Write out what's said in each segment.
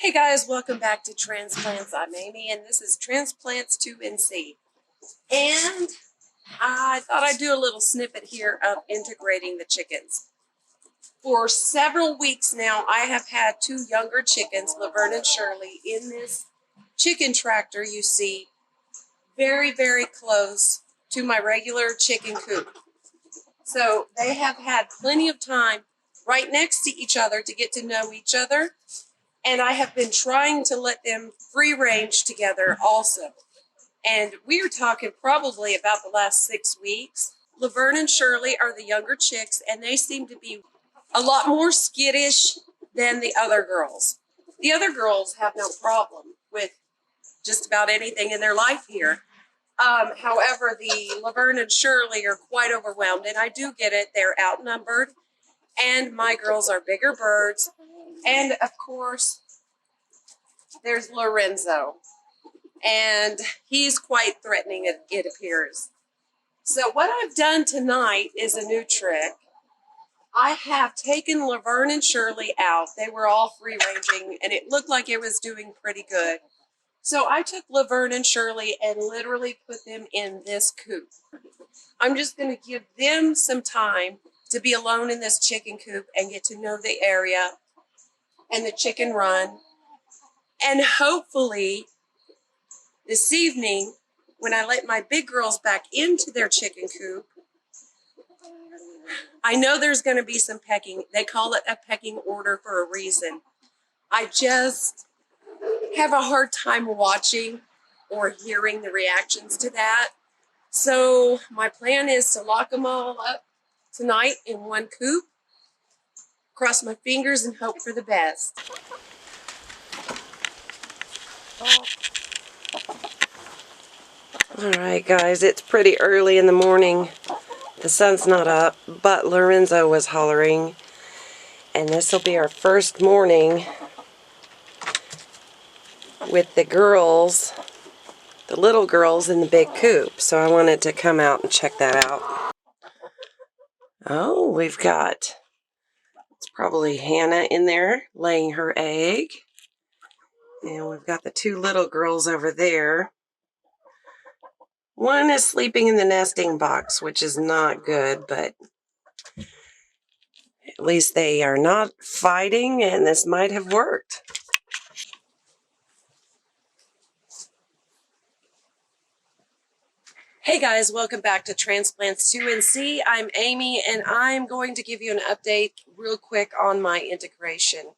Hey guys, welcome back to Transplants. I'm Amy and this is Transplants 2NC. And I thought I'd do a little snippet here of integrating the chickens. For several weeks now, I have had two younger chickens, Laverne and Shirley, in this chicken tractor you see very, very close to my regular chicken coop. So they have had plenty of time right next to each other to get to know each other. And I have been trying to let them free range together also. And we are talking probably about the last 6 weeks. Laverne and Shirley are the younger chicks, and they seem to be a lot more skittish than the other girls. The other girls have no problem with just about anything in their life here. However, the Laverne and Shirley are quite overwhelmed, and I do get it. They're outnumbered, and my girls are bigger birds. And of course, there's Lorenzo, and he's quite threatening, it appears. So what I've done tonight is a new trick. I have taken Laverne and Shirley out. They were all free ranging, and it looked like it was doing pretty good. So I took Laverne and Shirley and literally put them in this coop. I'm just going to give them some time to be alone in this chicken coop and get to know the area and the chicken run. And hopefully this evening, when I let my big girls back into their chicken coop, I know there's going to be some pecking. They call it a pecking order for a reason. I just have a hard time watching or hearing the reactions to that. So my plan is to lock them all up tonight in one coop, cross my fingers and hope for the best. All right, guys, it's pretty early in the morning. The sun's not up, but Lorenzo was hollering, and this will be our first morning with the girls, the little girls in the big coop. So I wanted to come out and check that out. Oh, we've got, it's probably Hannah in there laying her egg. And we've got the two little girls over there. One is sleeping in the nesting box, which is not good, but at least they are not fighting, and this might have worked. Hey guys, welcome back to Transplants 2NC. I'm Amy, and I'm going to give you an update real quick on my integration.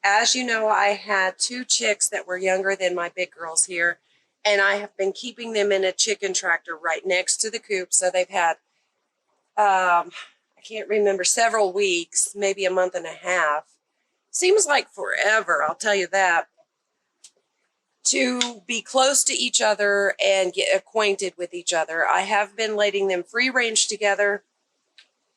As you know, I had two chicks that were younger than my big girls here, and I have been keeping them in a chicken tractor right next to the coop. So they've had, I can't remember, several weeks, maybe a month and a half. Seems like forever, I'll tell you that, to be close to each other and get acquainted with each other. I have been letting them free range together,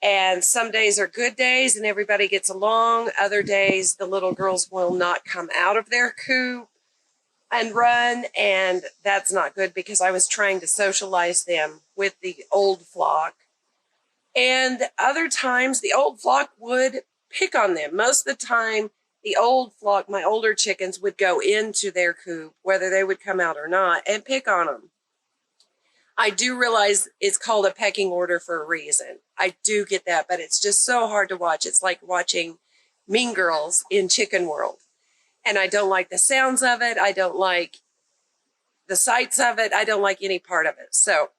and some days are good days and everybody gets along. Other days, the little girls will not come out of their coop and run, and that's not good because I was trying to socialize them with the old flock. And other times, the old flock would pick on them. Most of the time, the old flock, my older chickens, would go into their coop, whether they would come out or not, and pick on them. I do realize it's called a pecking order for a reason. I do get that, but it's just so hard to watch. It's like watching Mean Girls in Chicken World. And I don't like the sounds of it. I don't like the sights of it. I don't like any part of it. So,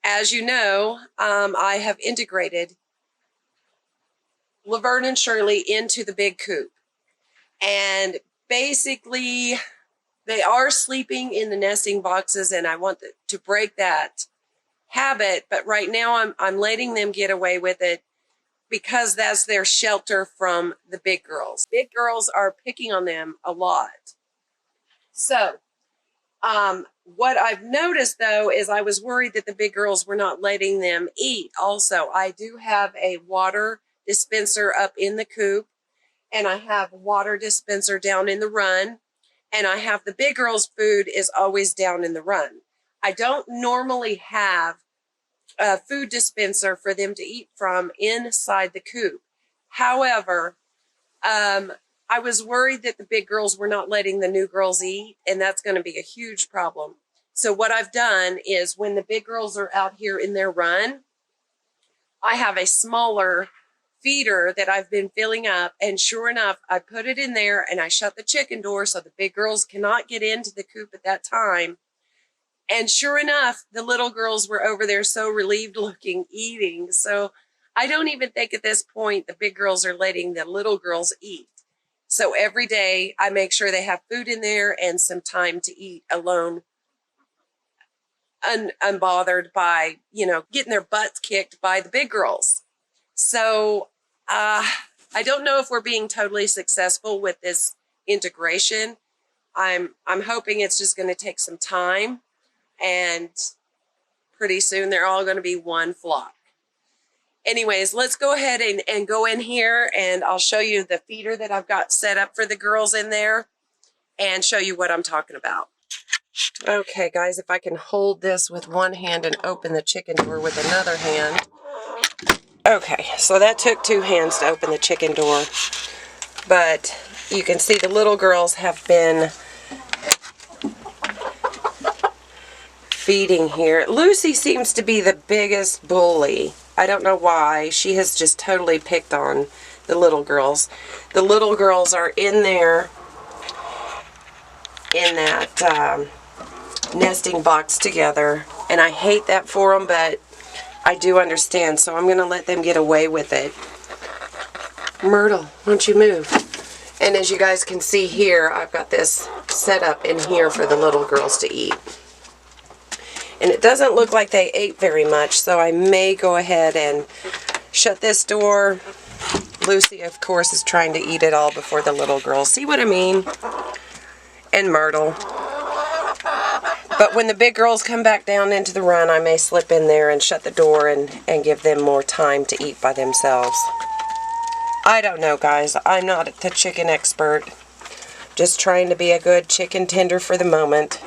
as you know, I have integrated Laverne and Shirley into the big coop. And basically, they are sleeping in the nesting boxes, and I want to break that habit. But right now, I'm letting them get away with it because that's their shelter from the big girls. Big girls are picking on them a lot. So, what I've noticed, though, is I was worried that the big girls were not letting them eat. Also, I do have a water dispenser up in the coop, and I have a water dispenser down in the run, and I have the big girls' food is always down in the run. I don't normally have a food dispenser for them to eat from inside the coop. However, I was worried that the big girls were not letting the new girls eat, and that's going to be a huge problem. So what I've done is when the big girls are out here in their run, I have a smaller feeder that I've been filling up, and sure enough, I put it in there and I shut the chicken door so the big girls cannot get into the coop at that time. And sure enough, the little girls were over there so relieved looking, eating. So I don't even think at this point the big girls are letting the little girls eat. So every day I make sure they have food in there and some time to eat alone, unbothered by, getting their butts kicked by the big girls. So I don't know if we're being totally successful with this integration. I'm hoping it's just going to take some time, and pretty soon they're all going to be one flock. Anyways, let's go ahead and go in here, and I'll show you the feeder that I've got set up for the girls in there and show you what I'm talking about. Okay, guys, if I can hold this with one hand and open the chicken door with another hand. Okay, so that took 2 hands to open the chicken door, but you can see the little girls have been feeding here. Lucy seems to be the biggest bully. I don't know why. She has just totally picked on the little girls. The little girls are in there in that nesting box together, and I hate that for them, but I do understand, so I'm going to let them get away with it. Myrtle, won't you move? And as you guys can see here, I've got this set up in here for the little girls to eat. And it doesn't look like they ate very much, so I may go ahead and shut this door. Lucy, of course, is trying to eat it all before the little girls. See what I mean? And Myrtle. But when the big girls come back down into the run, I may slip in there and shut the door and give them more time to eat by themselves. I don't know, guys. I'm not the chicken expert. Just trying to be a good chicken tender for the moment.